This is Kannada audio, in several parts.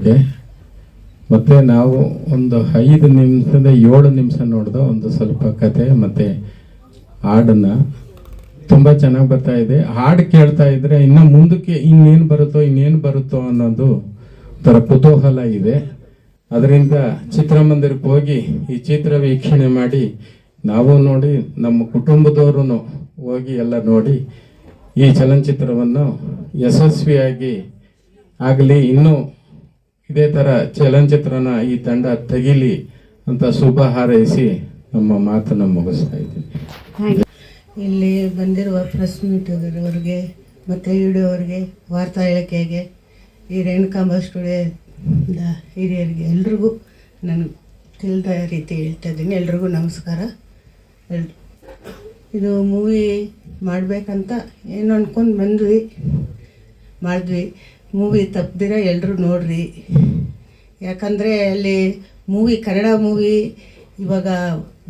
ಬಗ್ಗೆ. ಮತ್ತು ನಾವು ಒಂದು 5 ನಿಮಿಷದ 7 ನಿಮಿಷ ನೋಡಿದ ಒಂದು ಸ್ವಲ್ಪ ಕತೆ ಮತ್ತು ಹಾಡನ್ನು ತುಂಬ ಚೆನ್ನಾಗಿ ಬರ್ತಾ ಇದೆ. ಹಾಡು ಕೇಳ್ತಾ ಇದ್ದರೆ ಇನ್ನು ಮುಂದಕ್ಕೆ ಇನ್ನೇನು ಬರುತ್ತೋ ಅನ್ನೋದು ಥರ ಕುತೂಹಲ ಇದೆ. ಅದರಿಂದ ಚಿತ್ರಮಂದಿರಕ್ಕೆ ಹೋಗಿ ಈ ಚಿತ್ರ ವೀಕ್ಷಣೆ ಮಾಡಿ ನಾವು ನೋಡಿ ನಮ್ಮ ಕುಟುಂಬದವರು ಹೋಗಿ ಎಲ್ಲ ನೋಡಿ ಈ ಚಲನಚಿತ್ರವನ್ನು ಯಶಸ್ವಿಯಾಗಿ ಆಗಲಿ, ಇನ್ನೂ ಇದೇ ಥರ ಚಲನಚಿತ್ರನ ಈ ತಂಡ ತೆಗಿಲಿ ಅಂತ ಶುಭ ಹಾರೈಸಿ ನಮ್ಮ ಮಾತನ್ನು ಮುಗಿಸ್ತಾ ಇದ್ದೀನಿ. ಇಲ್ಲಿ ಬಂದಿರುವ ಪ್ರೆಸ್ ಮೀಟರ್ವರಿಗೆ ಮತ್ತು ವಿಡಿಯೋವ್ರಿಗೆ, ವಾರ್ತಾ ಇಲಾಖೆಗೆ, ಈ ರೇಣುಕಾಂಬ ಸ್ಟುಡಿಯೋದ ಹಿರಿಯರಿಗೆ ಎಲ್ರಿಗೂ ನಾನು ತಿಳಿದ ರೀತಿ ಹೇಳ್ತಾ ಇದ್ದೀನಿ. ಎಲ್ರಿಗೂ ನಮಸ್ಕಾರ. ಇದು ಮೂವಿ ಮಾಡಬೇಕಂತ ಏನು ಅಂದ್ಕೊಂಡು ಮಾಡಿದ್ವಿ. ಮೂವಿ ತಪ್ಪದಿರ ಎಲ್ಲರೂ ನೋಡ್ರಿ. ಯಾಕಂದರೆ ಅಲ್ಲಿ ಕನ್ನಡ ಮೂವಿ ಇವಾಗ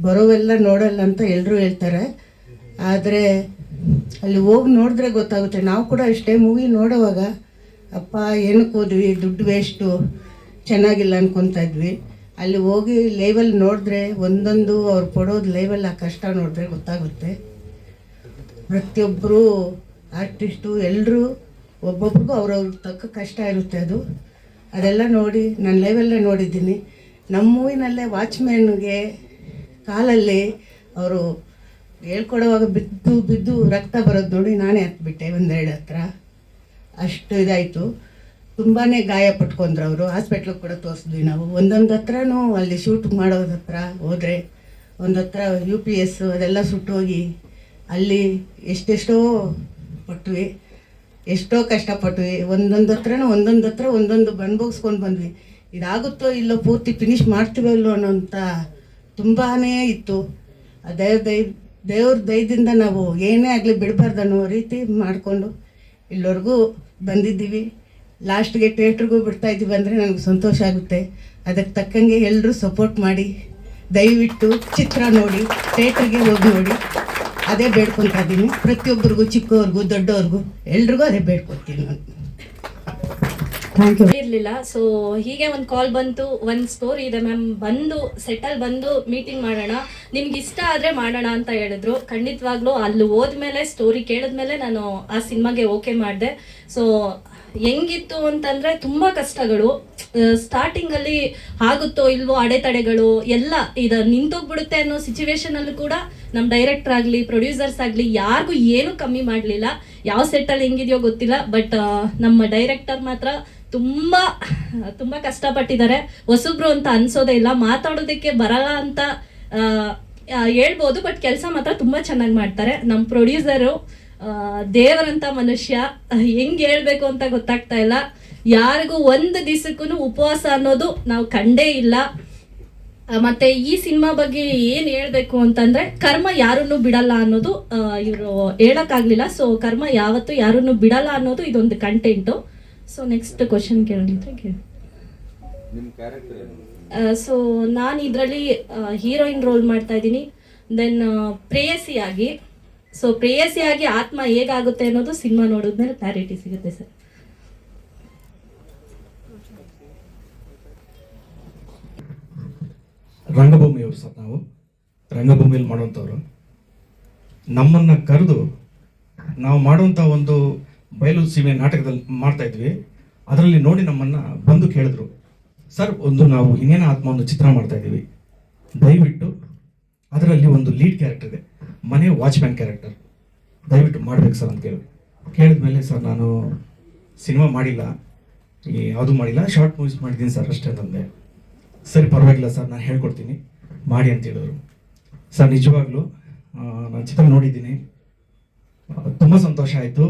ಬರೋವೆಲ್ಲ ನೋಡಲ್ಲ ಅಂತ ಎಲ್ಲರೂ ಹೇಳ್ತಾರೆ. ಆದರೆ ಅಲ್ಲಿ ಹೋಗಿ ನೋಡಿದ್ರೆ ಗೊತ್ತಾಗುತ್ತೆ. ನಾವು ಕೂಡ ಅಷ್ಟೇ ಮೂವಿ ನೋಡೋವಾಗ ಅಪ್ಪ ಏನಕ್ಕೆ ಹೋದ್ವಿ, ದುಡ್ಡು ವೇಸ್ಟು, ಚೆನ್ನಾಗಿಲ್ಲ ಅಂದ್ಕೊತಾ ಇದ್ವಿ. ಅಲ್ಲಿ ಹೋಗಿ ಲೈವಲ್ಲಿ ನೋಡಿದ್ರೆ ಒಂದೊಂದು ಅವ್ರು ಕೊಡೋದು ಲೈವಲ್ಲಿ ಆ ಕಷ್ಟ ನೋಡಿದ್ರೆ ಗೊತ್ತಾಗುತ್ತೆ. ಪ್ರತಿಯೊಬ್ಬರು ಆರ್ಟಿಸ್ಟು ಎಲ್ಲರೂ ಒಬ್ಬೊಬ್ರಿಗೂ ಅವ್ರವ್ರ ತಕ್ಕ ಕಷ್ಟ ಇರುತ್ತೆ. ಅದೆಲ್ಲ ನೋಡಿ ನಾನು ಲೈವಲ್ಲೇ ನೋಡಿದ್ದೀನಿ. ನಮ್ಮ ಮೂವಿನಲ್ಲೇ ವಾಚ್ಮ್ಯಾನ್ಗೆ ಕಾಲಲ್ಲಿ ಅವರು ಹೇಳ್ಕೊಡೋವಾಗ ಬಿದ್ದು ರಕ್ತ ಬರೋದು ನೋಡಿ ನಾನೇ ಹಾಕ್ಬಿಟ್ಟೆ ಒಂದೆರಡು ಹತ್ರ. ಅಷ್ಟು ಇದಾಯಿತು. ತುಂಬಾ ಗಾಯ ಪಟ್ಕೊಂಡ್ರು ಅವರು. ಹಾಸ್ಪಿಟ್ಲಿಗೆ ಕೂಡ ತೋರಿಸಿದ್ವಿ ನಾವು. ಒಂದೊಂದು ಹತ್ರನೂ ಅಲ್ಲಿ ಶೂಟ್ ಮಾಡೋದ್ರ ಹತ್ರ ಹೋದರೆ ಒಂದು ಹತ್ರ UPS ಅದೆಲ್ಲ ಸುಟ್ಟೋಗಿ ಅಲ್ಲಿ ಎಷ್ಟೆಷ್ಟೋ ಪಟ್ವಿ, ಎಷ್ಟೋ ಕಷ್ಟಪಟ್ವಿ. ಒಂದೊಂದು ಹತ್ರ ಒಂದೊಂದು ಅನುಭವಿಸ್ಕೊಂಡು ಬಂದ್ವಿ. ಇದಾಗುತ್ತೋ ಇಲ್ಲೋ, ಪೂರ್ತಿ ಫಿನಿಷ್ ಮಾಡ್ತೀವೋ ಇಲ್ಲೋ ಅನ್ನೋಂಥ ತುಂಬಾ ಇತ್ತು. ದೇವ್ರ ದಯದಿಂದ ನಾವು ಏನೇ ಆಗಲಿ ಬಿಡಬಾರ್ದು ಅನ್ನೋ ರೀತಿ ಮಾಡಿಕೊಂಡು ಇಲ್ಲಿವರೆಗೂ ಬಂದಿದ್ದೀವಿ. ಲಾಸ್ಟ್ಗೆ ಥಿಯೇಟ್ರಿಗೂ ಬಿಡ್ತಾಯಿದ್ದೀವಿ ಅಂದರೆ ನನಗೆ ಸಂತೋಷ ಆಗುತ್ತೆ. ಅದಕ್ಕೆ ತಕ್ಕಂಗೆ ಎಲ್ಲರೂ ಸಪೋರ್ಟ್ ಮಾಡಿ ದಯವಿಟ್ಟು ಚಿತ್ರ ನೋಡಿ ಥಿಯೇಟ್ರಿಗೆ ಹೋಗಿ ನೋಡಿ. ಅದೇ ಬೇಡ್ಕೊತಾ ಇದ್ದೀನಿ ಪ್ರತಿಯೊಬ್ಬರಿಗೂ, ಚಿಕ್ಕವ್ರಿಗೂ ದೊಡ್ಡವ್ರಿಗೂ ಎಲ್ರಿಗೂ ಅದೇ ಬೇಡ್ಕೊತೀನಿ ನಾನು. Thank you. ಇರಲಿಲ್ಲ. ಸೊ ಹೀಗೆ ಒಂದು ಕಾಲ್ ಬಂತು, ಒಂದು ಸ್ಟೋರಿ ಇದೆ ಮ್ಯಾಮ್, ಬಂದು ಸೆಟಲ್ ಬಂದು ಮೀಟಿಂಗ್ ಮಾಡೋಣ, ನಿಮ್ಗೆ ಇಷ್ಟ ಆದರೆ ಮಾಡೋಣ ಅಂತ ಹೇಳಿದ್ರು. ಖಂಡಿತವಾಗ್ಲೂ ಅಲ್ಲಿ ಹೋದ್ಮೇಲೆ ಸ್ಟೋರಿ ಕೇಳಿದ್ಮೇಲೆ ನಾನು ಆ ಸಿನಿಮಾಗೆ ಓಕೆ ಮಾಡಿದೆ. ಸೊ ಹೆಂಗಿತ್ತು ಅಂತಂದರೆ ತುಂಬ ಕಷ್ಟಗಳು. ಸ್ಟಾರ್ಟಿಂಗಲ್ಲಿ ಆಗುತ್ತೋ ಇಲ್ವೋ ಅಡೆತಡೆಗಳು ಎಲ್ಲ ಇದು ನಿಂತೋಗ್ಬಿಡುತ್ತೆ ಅನ್ನೋ ಸಿಚುವೇಶನಲ್ಲೂ ಕೂಡ ನಮ್ಮ ಡೈರೆಕ್ಟರ್ ಆಗಲಿ ಪ್ರೊಡ್ಯೂಸರ್ಸ್ ಆಗಲಿ ಯಾರಿಗೂ ಏನೂ ಕಮ್ಮಿ ಮಾಡಲಿಲ್ಲ. ಯಾವ ಸೆಟ್ಟಲ್ಲಿ ಹೆಂಗಿದೆಯೋ ಗೊತ್ತಿಲ್ಲ, ಬಟ್ ನಮ್ಮ ಡೈರೆಕ್ಟರ್ ಮಾತ್ರ ತುಂಬ ಕಷ್ಟಪಟ್ಟಿದ್ದಾರೆ. ಹೊಸಬ್ರು ಅಂತ ಅನ್ಸೋದೇ ಇಲ್ಲ, ಮಾತಾಡೋದಕ್ಕೆ ಬರಲ್ಲ ಅಂತ ಹೇಳ್ಬೋದು, ಬಟ್ ಕೆಲಸ ಮಾತ್ರ ತುಂಬ ಚೆನ್ನಾಗಿ ಮಾಡ್ತಾರೆ. ನಮ್ಮ ಪ್ರೊಡ್ಯೂಸರು ದೇವರಂತ ಮನುಷ್ಯ, ಹೆಂಗೆ ಹೇಳ್ಬೇಕು ಅಂತ ಗೊತ್ತಾಗ್ತಾ ಇಲ್ಲ. ಯಾರಿಗೂ ಒಂದು ದಿವಸಕ್ಕೂ ಉಪವಾಸ ಅನ್ನೋದು ನಾವು ಕಂಡೇ ಇಲ್ಲ. ಮತ್ತೆ ಈ ಸಿನಿಮಾ ಬಗ್ಗೆ ಏನು ಹೇಳಬೇಕು ಅಂತಂದ್ರೆ, ಕರ್ಮ ಯಾರನ್ನು ಬಿಡಲ್ಲ ಅನ್ನೋದು ಇವರು ಹೇಳಕ್ಕಾಗ್ಲಿಲ್ಲ. ಸೊ ಕರ್ಮ ಯಾವತ್ತೂ ಯಾರನ್ನು ಬಿಡಲ್ಲ ಅನ್ನೋದು ಇದೊಂದು ಕಂಟೆಂಟು. ಸೊ ನೆಕ್ಸ್ಟ್ ಕ್ವಶನ್ ಕೇಳಿದ್ರೆ ಕೇಳಿ. ಸೊ ನಾನು ಇದರಲ್ಲಿ ಹೀರೋಯಿನ್ ರೋಲ್ ಮಾಡ್ತಾ ಇದ್ದೀನಿ. ದೆನ್ ಪ್ರೇಯಸಿಯಾಗಿ. ಸೊ ಪ್ರೇಯಸಿಯಾಗಿ ಆತ್ಮ ಹೇಗಾಗುತ್ತೆ ಅನ್ನೋದು ಸಿನಿಮಾ ನೋಡಿದ್ಮೇಲೆ ಕ್ಲಾರಿಟಿ ಸಿಗುತ್ತೆ ಸರ್. ರಂಗಭೂಮಿಯವರು ಸರ್, ನಾವು ರಂಗಭೂಮಿಯಲ್ಲಿ ಮಾಡುವಂಥವ್ರು. ನಮ್ಮನ್ನು ಕರೆದು ನಾವು ಮಾಡುವಂಥ ಒಂದು ಬಯಲು ಸೀಮೆ ನಾಟಕದಲ್ಲಿ ಮಾಡ್ತಾ ಇದ್ವಿ. ಅದರಲ್ಲಿ ನೋಡಿ ನಮ್ಮನ್ನು ಬಂದು ಕೇಳಿದ್ರು, ಸರ್ ನಾವು ಇನ್ನೇನ ಆತ್ಮ ಒಂದು ಚಿತ್ರ ಮಾಡ್ತಾ ಇದ್ದೀವಿ, ದಯವಿಟ್ಟು ಅದರಲ್ಲಿ ಒಂದು ಲೀಡ್ ಕ್ಯಾರೆಕ್ಟರ್ ಇದೆ, ಮನೆ ವಾಚ್ಮ್ಯಾನ್ ಕ್ಯಾರೆಕ್ಟರ್, ದಯವಿಟ್ಟು ಮಾಡ್ಬೇಕು ಸರ್ ಅಂತ ಕೇಳಿದ್ಮೇಲೆ, ಸರ್ ನಾನು ಸಿನಿಮಾ ಮಾಡಿಲ್ಲ, ಯಾವುದೂ ಮಾಡಿಲ್ಲ, ಶಾರ್ಟ್ ಮೂವೀಸ್ ಮಾಡಿದ್ದೀನಿ ಸರ್ ಅಷ್ಟೇ ಅಂತಂದೆ. ಸರಿ ಪರವಾಗಿಲ್ಲ ಸರ್, ನಾನು ಹೇಳ್ಕೊಡ್ತೀನಿ ಮಾಡಿ ಅಂತ ಹೇಳಿದ್ರು. ಸರ್ ನಿಜವಾಗ್ಲೂ ನಾನು ಚಿತ್ರ ನೋಡಿದ್ದೀನಿ, ತುಂಬ ಸಂತೋಷ ಆಯಿತು.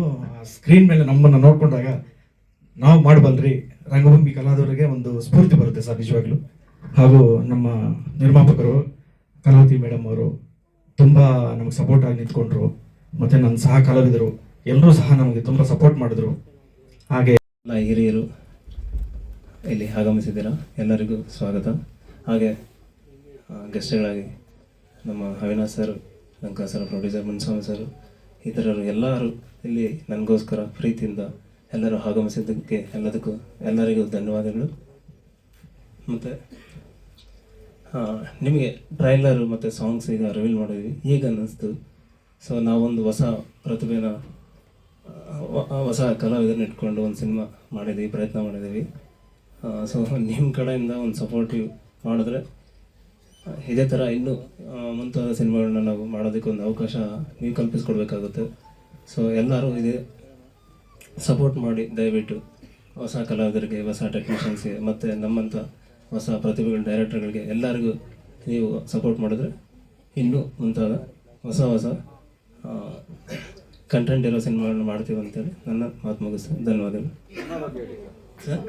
ಸ್ಕ್ರೀನ್ ಮೇಲೆ ನಮ್ಮನ್ನು ನೋಡಿಕೊಂಡಾಗ ನಾವು ಮಾಡಬಲ್ರಿ, ರಂಗಭೂಮಿ ಕಲಾವಿದರಿಗೆ ಒಂದು ಸ್ಫೂರ್ತಿ ಬರುತ್ತೆ ಸರ್ ನಿಜವಾಗ್ಲೂ. ಹಾಗೂ ನಮ್ಮ ನಿರ್ಮಾಪಕರು ಕಲಾವತಿ ಮೇಡಮ್ ಅವರು ತುಂಬ ನಮಗೆ ಸಪೋರ್ಟ್ ಆಗಿ ನಿಂತ್ಕೊಂಡ್ರು. ಮತ್ತು ನನ್ನ ಸಹ ಕಲಾವಿದರು ಎಲ್ಲರೂ ಸಹ ನಮಗೆ ತುಂಬ ಸಪೋರ್ಟ್ ಮಾಡಿದ್ರು. ಹಾಗೆ ಎಲ್ಲ ಹಿರಿಯರು ಇಲ್ಲಿ ಆಗಮಿಸಿದ್ದೀರಾ, ಎಲ್ಲರಿಗೂ ಸ್ವಾಗತ. ಹಾಗೆ ಗೆಸ್ಟ್ಗಳಾಗಿ ನಮ್ಮ Avinash sir, Lanka sir, producer Muniswamy sir, ಇತರರು ಎಲ್ಲರೂ ಇಲ್ಲಿ ನನಗೋಸ್ಕರ ಪ್ರೀತಿಯಿಂದ ಎಲ್ಲರೂ ಆಗಮಿಸಿದ್ದಕ್ಕೆ ಎಲ್ಲರಿಗೂ ಧನ್ಯವಾದಗಳು. ಮತ್ತು ನಿಮಗೆ ಟ್ರೈಲರು ಮತ್ತು ಸಾಂಗ್ಸ್ ಈಗ ರಿವೀಲ್ ಮಾಡಿದ್ವಿ, ಈಗ ಅನ್ನಿಸ್ತು. ಸೊ ನಾವೊಂದು ಹೊಸ ಪ್ರತಿಭೆನ ಹೊಸ ಕಲಾವಿದರನ್ನ ಇಟ್ಕೊಂಡು ಒಂದು ಸಿನಿಮಾ ಮಾಡಿದ್ದೀವಿ, ಪ್ರಯತ್ನ ಮಾಡಿದ್ದೀವಿ. ಸೊ ನಿಮ್ಮ ಕಡೆಯಿಂದ ಒಂದು ಸಪೋರ್ಟಿವ್ ಮಾಡಿದ್ರೆ ಇದೇ ಥರ ಇನ್ನೂ ಮುಂತಾದ ಸಿನಿಮಾಗಳನ್ನ ನಾವು ಮಾಡೋದಕ್ಕೆ ಒಂದು ಅವಕಾಶ ನೀವು ಕಲ್ಪಿಸ್ಕೊಡ್ಬೇಕಾಗುತ್ತೆ. ಸೊ ಎಲ್ಲರೂ ಇದೇ ಸಪೋರ್ಟ್ ಮಾಡಿ ದಯವಿಟ್ಟು ಹೊಸ ಕಲಾವಿದರಿಗೆ, ಹೊಸ ಟೆಕ್ನಿಷಿಯನ್ಸ್ಗೆ ಮತ್ತು ನಮ್ಮಂಥ ಹೊಸ ಪ್ರತಿಭೆಗಳ ಡೈರೆಕ್ಟರ್ಗಳಿಗೆ ಎಲ್ಲರಿಗೂ ನೀವು ಸಪೋರ್ಟ್ ಮಾಡಿದ್ರೆ ಇನ್ನೂ ಮುಂತಾದ ಹೊಸ ಹೊಸ ಕಂಟೆಂಟ್ ಇರೋ ಸಿನಿಮಾಗಳನ್ನ ಮಾಡ್ತೀವಿ ಅಂತೇಳಿ ನನ್ನ ಮಾತು ಮುಗಿಸ್ತೇನೆ. ಧನ್ಯವಾದಗಳು ಸರ್.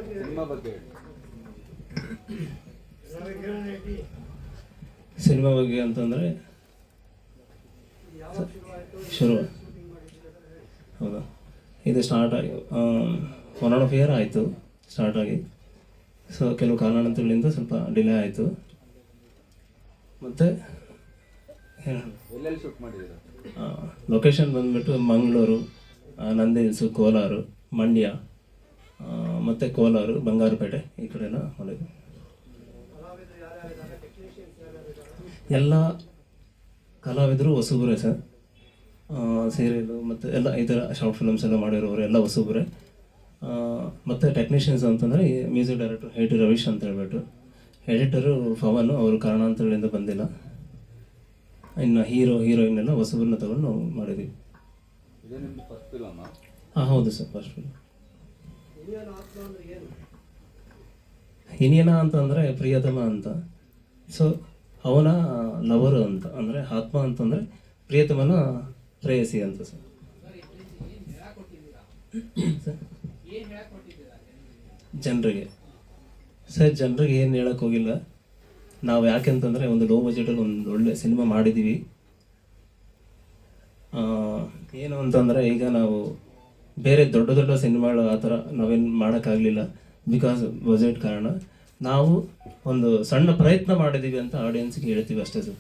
ಸಿನಿಮಾ ಬಗ್ಗೆ ಅಂತಂದರೆ ಶುರು ಹೌದಾ, ಇದು ಸ್ಟಾರ್ಟ್ ಆಗಿ 1.5 year ಆಯಿತು ಸ್ಟಾರ್ಟ್ ಆಗಿ. ಸೊ ಕೆಲವು ಕಾರಣಾಂತರಗಳಿಂದ ಸ್ವಲ್ಪ ಡಿಲೇ ಆಯಿತು. ಮತ್ತು ಲೊಕೇಶನ್ ಬಂದುಬಿಟ್ಟು ಮಂಗಳೂರು, ನಂದಿ ಹಿಲ್ಸು, ಕೋಲಾರ, ಮಂಡ್ಯ ಮತ್ತು ಕೋಲಾರ, ಬಂಗಾರಪೇಟೆ ಈ ಕಡೆ ಎಲ್ಲ ಮಾಡಿದ್ವಿ. ಎಲ್ಲ ಕಲಾವಿದರು ಹೊಸಬರೇ ಸರ್. ಸೀರಿಯಲು ಮತ್ತು ಎಲ್ಲ ಈ ಥರ ಶಾರ್ಟ್ ಫಿಲಮ್ಸ್ ಎಲ್ಲ ಮಾಡಿರೋರು ಎಲ್ಲ ಹೊಸಬರೇ. ಮತ್ತು ಟೆಕ್ನಿಷಿಯನ್ಸ್ ಅಂತಂದರೆ ಮ್ಯೂಸಿಕ್ ಡೈರೆಕ್ಟರ್ ಹೇಟಿ ರವೀಶ್ ಅಂತ ಹೇಳ್ಬಿಟ್ಟು, ಎಡಿಟರು ಪವನ್, ಅವರು ಕಾರಣಾಂತರಗಳಿಂದ ಬಂದಿಲ್ಲ. ಇನ್ನು ಹೀರೋಯಿನ್ ಎಲ್ಲ ಹೊಸಬರನ್ನ ತಗೊಂಡು ನಾವು ಮಾಡಿದ್ದೀವಿ. ಹಾಂ ಹೌದು ಸರ್, ಫಸ್ಟ್ ಫಿಲ್ಮ್. ಇನಿಯನ ಅಂತಂದರೆ ಪ್ರಿಯತಮ ಅಂತ. ಸೊ ಅವನ ಲವರು ಅಂತ, ಅಂದರೆ ಆತ್ಮ ಅಂತಂದರೆ ಪ್ರಿಯತಮನ ಪ್ರೇಯಸಿ ಅಂತ ಸರ್. ಜನರಿಗೆ ಸರ್, ಜನರಿಗೆ ಏನು ಹೇಳಕ್ಕೆ ಹೋಗಿಲ್ಲ ನಾವು. ಯಾಕೆಂತಂದರೆ ಒಂದು ಲೋ ಬಜೆಟಲ್ಲಿ ಒಂದು ಒಳ್ಳೆ ಸಿನಿಮಾ ಮಾಡಿದ್ದೀವಿ. ಏನು ಅಂತಂದರೆ ಈಗ ನಾವು ಬೇರೆ ದೊಡ್ಡ ದೊಡ್ಡ ಸಿನಿಮಾಗಳು ಆ ಥರ ನಾವೇನು ಮಾಡೋಕ್ಕಾಗಲಿಲ್ಲ, ಬಿಕಾಸ್ ಬಜೆಟ್ ಕಾರಣ. ನಾವು ಒಂದು ಸಣ್ಣ ಪ್ರಯತ್ನ ಮಾಡಿದ್ದೀವಿ ಅಂತ ಆಡಿಯನ್ಸ್ಗೆ ಹೇಳ್ತೀವಿ ಅಷ್ಟೇ ಸರ್.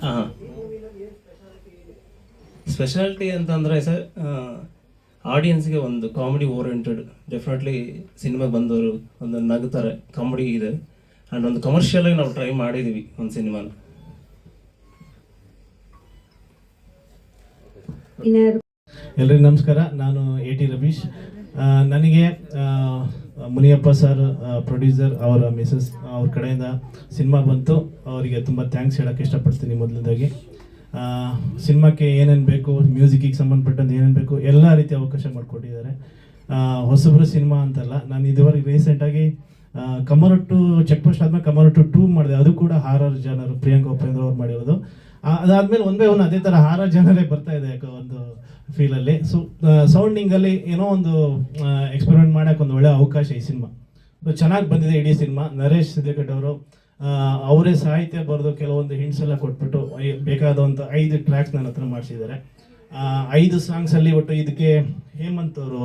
ಹಾಂ, ಸ್ಪೆಷಾಲಿಟಿ ಅಂತಂದರೆ ಸರ್, ಆಡಿಯನ್ಸ್ಗೆ ಒಂದು ಕಾಮಿಡಿ ಓರಿಯೆಂಟೆಡ್, ಡೆಫಿನೆಟ್ಲಿ ಸಿನಿಮಾ ಬಂದವರು ಒಂದು ನಗ್ತಾರೆ, ಕಾಮಿಡಿ ಇದೆ. ಆ್ಯಂಡ್ ಒಂದು ಕಮರ್ಷಿಯಲಾಗಿ ನಾವು ಟ್ರೈ ಮಾಡಿದ್ದೀವಿ ಒಂದು ಸಿನಿಮಾನ. ಎಲ್ರಿಗೂ ನಮಸ್ಕಾರ. ನಾನು AT ರವೀಶ್. ನನಗೆ ಮುನಿಯಪ್ಪ ಸರ್ ಪ್ರೊಡ್ಯೂಸರ್, ಅವರ ಮಿಸಸ್ ಅವ್ರ ಕಡೆಯಿಂದ ಸಿನಿಮಾ ಬಂತು. ಅವರಿಗೆ ತುಂಬ ಥ್ಯಾಂಕ್ಸ್ ಹೇಳೋಕ್ಕೆ ಇಷ್ಟಪಡ್ತೀನಿ. ಮೊದಲನೇದಾಗಿ ಸಿನಿಮಾಕ್ಕೆ ಏನೇನು ಬೇಕು, ಮ್ಯೂಸಿಕ್ಕಿಗೆ ಸಂಬಂಧಪಟ್ಟಂತೆ ಏನೇನು ಬೇಕು ಎಲ್ಲ ರೀತಿ ಅವಕಾಶ ಮಾಡಿಕೊಟ್ಟಿದ್ದಾರೆ. ಹೊಸಬ್ರು ಸಿನಿಮಾ ಅಂತಲ್ಲ, ನಾನು ಇದುವರೆಗೆ ರೀಸೆಂಟಾಗಿ ಕಮರಟ್ಟು ಚೆಕ್ ಪೋಸ್ಟ್ ಆದಮೇಲೆ ಕಮರಟ್ಟು 2 ಮಾಡಿದೆ. ಅದು ಕೂಡ ಹಾರರ್ ಜನರು, ಪ್ರಿಯಾಂಕಾ ಉಪೇಂದ್ರ ಅವ್ರು ಮಾಡಿರೋದು. ಅದಾದಮೇಲೆ ಒಂದೇ ಒಂದು ಅದೇ ಥರ ಹಾರರ್ ಜನರೇ ಬರ್ತಾ ಇದೆ ಒಂದು ಫೀಲಲ್ಲಿ. ಸೊ ಸೌಂಡಿಂಗಲ್ಲಿ ಏನೋ ಒಂದು ಎಕ್ಸ್ಪೆರಿಮೆಂಟ್ ಮಾಡೋಕ್ಕೆ ಒಂದು ಒಳ್ಳೆಯ ಅವಕಾಶ ಈ ಸಿನಿಮಾ. ಸೊ ಚೆನ್ನಾಗಿ ಬಂದಿದೆ ಇಡೀ ಸಿನಿಮಾ. ನರೇಶ್ ಸಿದ್ದೇಕಟ್ ಅವರು ಅವರೇ ಸಾಹಿತ್ಯ ಬರೆದು ಕೆಲವೊಂದು ಹಿಂಟ್ಸ್ ಎಲ್ಲ ಕೊಟ್ಬಿಟ್ಟು ಬೇಕಾದಂಥ 5 ಟ್ರ್ಯಾಕ್ಸ್ ನನ್ನ ಹತ್ರ ಮಾಡಿಸಿದ್ದಾರೆ. 5 ಸಾಂಗ್ಸಲ್ಲಿ ಒಟ್ಟು ಇದಕ್ಕೆ ಹೇಮಂತ್ ಅವರು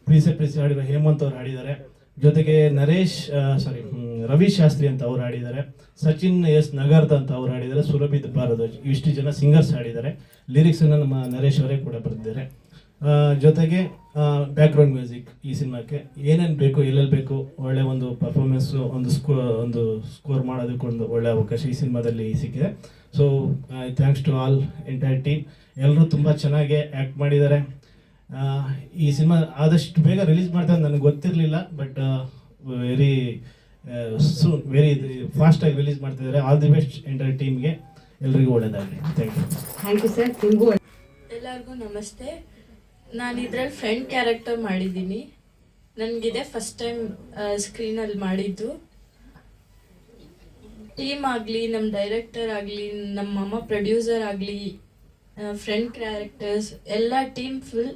ಪ್ರೀಸೆ ಹಾಡಿರೋ ಹೇಮಂತ್ ಅವ್ರು ಹಾಡಿದ್ದಾರೆ. ಜೊತೆಗೆ ರವಿ ಶಾಸ್ತ್ರಿ ಅಂತ ಅವ್ರು ಹಾಡಿದ್ದಾರೆ. ಸಚಿನ್ ಎಸ್ ನಗರ್ದ ಅಂತ ಅವ್ರು ಹಾಡಿದ್ದಾರೆ. ಸುರಭಿ ಭಾರದ್ವಾಜ್, ಇಷ್ಟು ಜನ ಸಿಂಗರ್ಸ್ ಹಾಡಿದ್ದಾರೆ. ಲಿರಿಕ್ಸನ್ನು ನಮ್ಮ ನರೇಶ್ ಅವರೇ ಕೂಡ ಬರೆದಿದ್ದಾರೆ. ಜೊತೆಗೆ ಬ್ಯಾಕ್ಗ್ರೌಂಡ್ ಮ್ಯೂಸಿಕ್ ಈ ಸಿನಿಮಾಕ್ಕೆ ಏನೇನು ಬೇಕು, ಎಲ್ಲೆಲ್ಲಿ ಬೇಕು, ಒಳ್ಳೆ ಒಂದು ಪರ್ಫಾರ್ಮೆನ್ಸು, ಒಂದು ಸ್ಕೋರ್ ಮಾಡೋದಕ್ಕೊಂದು ಒಳ್ಳೆ ಅವಕಾಶ ಈ ಸಿನಿಮಾದಲ್ಲಿ ಸಿಕ್ಕಿದೆ. So thanks to all entire team. ಎಲ್ಲರೂ ತುಂಬ ಚೆನ್ನಾಗಿ ಆ್ಯಕ್ಟ್ ಮಾಡಿದ್ದಾರೆ. ಈ ಸಿನಿಮಾ ಆದಷ್ಟು ಬೇಗ ರಿಲೀಸ್ ಮಾಡ್ತಾರೆ ನನಗೆ ಗೊತ್ತಿರಲಿಲ್ಲ, ಬಟ್ ವೆರಿ ವೆರಿ ಫಾಸ್ಟಾಗಿ ರಿಲೀಸ್ ಮಾಡ್ತಿದ್ದಾರೆ. ಆಲ್ ದಿ ಬೆಸ್ಟ್ ಎಂಟೈರ್ ಟೀಮ್ಗೆ. ಎಲ್ರಿಗೂ ಒಳ್ಳೆಯದಾಗಲಿ. Thank you sir. ನಿಮಗೂ ಎಲ್ಲರಿಗೂ ನಮಸ್ತೆ. ನಾನು ಇದರಲ್ಲಿ ಫ್ರೆಂಡ್ ಕ್ಯಾರೆಕ್ಟರ್ ಮಾಡಿದ್ದೀನಿ. ನನಗಿದೆ ಫಸ್ಟ್ ಟೈಮ್ ಸ್ಕ್ರೀನಲ್ಲಿ ಮಾಡಿದ್ದು. ಟೀಮ್ ಆಗಲಿ, ನಮ್ಮ ಡೈರೆಕ್ಟರ್ ಆಗಲಿ, ನಮ್ಮ ಅಮ್ಮ ಪ್ರೊಡ್ಯೂಸರ್ ಆಗಲಿ, ಫ್ರೆಂಡ್ ಕ್ಯಾರೆಕ್ಟರ್ಸ್ ಎಲ್ಲ ಟೀಮ್ ಫುಲ್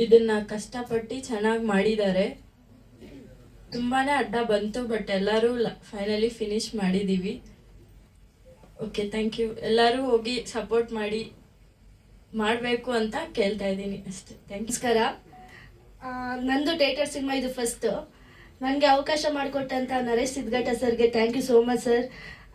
ಇದನ್ನು ಕಷ್ಟಪಟ್ಟು ಚೆನ್ನಾಗಿ ಮಾಡಿದ್ದಾರೆ. ತುಂಬಾ ಅಡ್ಡ ಬಂತು, ಬಟ್ ಎಲ್ಲರೂ ಫೈನಲಿ ಫಿನಿಶ್ ಮಾಡಿದ್ದೀವಿ. Okay, thank you. ಎಲ್ಲರೂ ಹೋಗಿ ಸಪೋರ್ಟ್ ಮಾಡಬೇಕು ಅಂತ ಕೇಳ್ತಾ ಇದ್ದೀನಿ ಅಷ್ಟೇ. ನಮಸ್ಕಾರ. ನಂದು ಥಿಯೇಟರ್ ಸಿನಿಮಾ ಇದು ಫಸ್ಟ್. ನನಗೆ ಅವಕಾಶ ಮಾಡಿಕೊಟ್ಟಂಥ ನರೇಶ್ ಸಿದ್ಗಟ್ಟ ಸರ್ಗೆ thank you so much sir.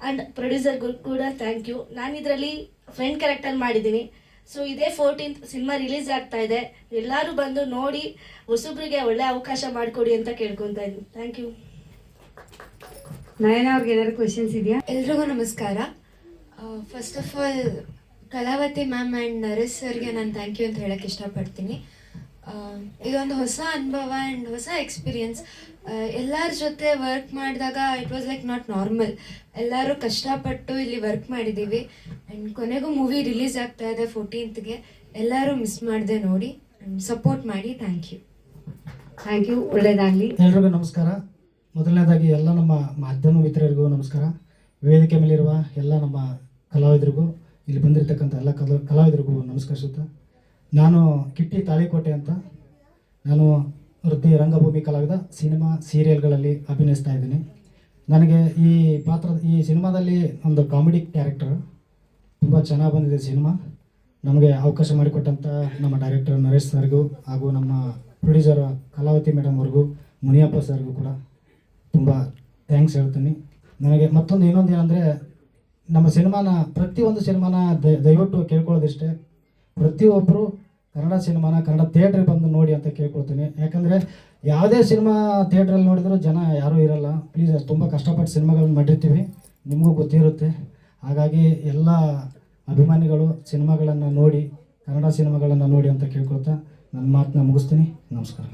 And ಪ್ರೊಡ್ಯೂಸರ್ಗೂ ಕೂಡ ಥ್ಯಾಂಕ್ ಯು. ನಾನು ಇದರಲ್ಲಿ ಫ್ರೆಂಡ್ ಕ್ಯಾರೆಕ್ಟರ್ ಮಾಡಿದ್ದೀನಿ. ಸೊ ಇದೇ 14th ಸಿನಿಮಾ ರಿಲೀಸ್ ಆಗ್ತಾ ಇದೆ. ಎಲ್ಲರೂ ಬಂದು ನೋಡಿ ಹೊಸಬ್ರಿಗೆ ಒಳ್ಳೆ ಅವಕಾಶ ಮಾಡಿಕೊಡಿ ಅಂತ ಕೇಳ್ಕೊತಾ ಇದ್ದೀನಿ. Thank you. ನಯನ ಅವ್ರಿಗೆ ಏನಾದ್ರು ಕ್ವೆಶನ್ಸ್ ಇದೆಯಾ? ಎಲ್ರಿಗೂ ನಮಸ್ಕಾರ. First of all Kalavati ma'am and Naresh ಸರ್ಗೆ ನಾನು ಥ್ಯಾಂಕ್ ಯು ಅಂತ ಹೇಳಕ್ಕೆ ಇಷ್ಟಪಡ್ತೀನಿ. ಇದೊಂದು ಹೊಸ ಅನುಭವ ಆ್ಯಂಡ್ ಹೊಸ ಎಕ್ಸ್ಪೀರಿಯನ್ಸ್. ಎಲ್ಲರ ಜೊತೆ ವರ್ಕ್ ಮಾಡಿದಾಗ it was like not normal. ಎಲ್ಲರೂ ಕಷ್ಟಪಟ್ಟು ಇಲ್ಲಿ ವರ್ಕ್ ಮಾಡಿದ್ದೀವಿ ಆ್ಯಂಡ್ ಕೊನೆಗೂ ಮೂವಿ ರಿಲೀಸ್ ಆಗ್ತಾ ಇದೆ 14th. ಎಲ್ಲರೂ ಮಿಸ್ ಮಾಡದೆ ನೋಡಿ ಆ್ಯಂಡ್ ಸಪೋರ್ಟ್ ಮಾಡಿ. Thank you. Thank you. ಒಳ್ಳೆಯದಾಗಲಿ. ಎಲ್ರಿಗೂ ನಮಸ್ಕಾರ. ಮೊದಲನೇದಾಗಿ ಎಲ್ಲ ನಮ್ಮ ಮಾಧ್ಯಮ ಮಿತ್ರರಿಗೂ ನಮಸ್ಕಾರ. ವೇದಿಕೆ ಮೇಲಿರುವ ಎಲ್ಲ ನಮ್ಮ ಕಲಾವಿದರಿಗೂ, ಇಲ್ಲಿ ಬಂದಿರತಕ್ಕಂಥ ಎಲ್ಲ ಕಲಾವಿದರಿಗೂ ನಮಸ್ಕರಿಸುತ್ತಾ, ನಾನು ಕಿಟ್ಟಿ ತಾಳಿಕೋಟೆ ಅಂತ, ನಾನು ವೃತ್ತಿ ರಂಗಭೂಮಿ ಕಲಾವಿದ. ಸಿನಿಮಾ ಸೀರಿಯಲ್ಗಳಲ್ಲಿ ಅಭಿನಯಿಸ್ತಾ ಇದ್ದೀನಿ. ನನಗೆ ಈ ಸಿನಿಮಾದಲ್ಲಿ ಒಂದು ಕಾಮಿಡಿ ಕ್ಯಾರೆಕ್ಟರ್ ತುಂಬ ಚೆನ್ನಾಗಿ ಬಂದಿದೆ ಸಿನಿಮಾ. ನಮಗೆ ಅವಕಾಶ ಮಾಡಿಕೊಟ್ಟಂಥ ನಮ್ಮ ಡೈರೆಕ್ಟರ್ ನರೇಶ್ ಸರ್ಗೂ ಹಾಗೂ ನಮ್ಮ ಪ್ರೊಡ್ಯೂಸರ್ ಕಲಾವತಿ ಮೇಡಮ್ ಅವ್ರಿಗೂ, ಮುನಿಯಪ್ಪ ಸರ್ಗೂ ಕೂಡ ತುಂಬ ಥ್ಯಾಂಕ್ಸ್ ಹೇಳ್ತೀನಿ. ನನಗೆ ಮತ್ತೊಂದು ಇನ್ನೊಂದು ಏನಂದರೆ, ನಮ್ಮ ಸಿನಿಮಾನ ಪ್ರತಿಯೊಂದು ಸಿನಿಮಾನ ದಯವಿಟ್ಟು ಕೇಳ್ಕೊಳ್ಳೋದಿಷ್ಟೇ, ಪ್ರತಿಯೊಬ್ಬರು ಕನ್ನಡ ಸಿನಿಮಾನ ಕನ್ನಡ ಥಿಯೇಟ್ರಿಗೆ ಬಂದು ನೋಡಿ ಅಂತ ಕೇಳ್ಕೊಳ್ತೀನಿ. ಯಾಕಂದರೆ ಯಾವುದೇ ಸಿನಿಮಾ ಥಿಯೇಟ್ರಲ್ಲಿ ನೋಡಿದರೂ ಜನ ಯಾರೂ ಇರಲ್ಲ. ಪ್ಲೀಸ್, ತುಂಬ ಕಷ್ಟಪಟ್ಟು ಸಿನಿಮಾಗಳನ್ನ ಮಾಡಿರ್ತೀವಿ, ನಿಮಗೂ ಗೊತ್ತಿರುತ್ತೆ. ಹಾಗಾಗಿ ಎಲ್ಲ ಅಭಿಮಾನಿಗಳು ಸಿನಿಮಾಗಳನ್ನು ನೋಡಿ, ಕನ್ನಡ ಸಿನಿಮಾಗಳನ್ನು ನೋಡಿ ಅಂತ ಕೇಳ್ಕೊಳ್ತಾ ನನ್ನ ಮಾತನ್ನ ಮುಗಿಸ್ತೀನಿ. ನಮಸ್ಕಾರ.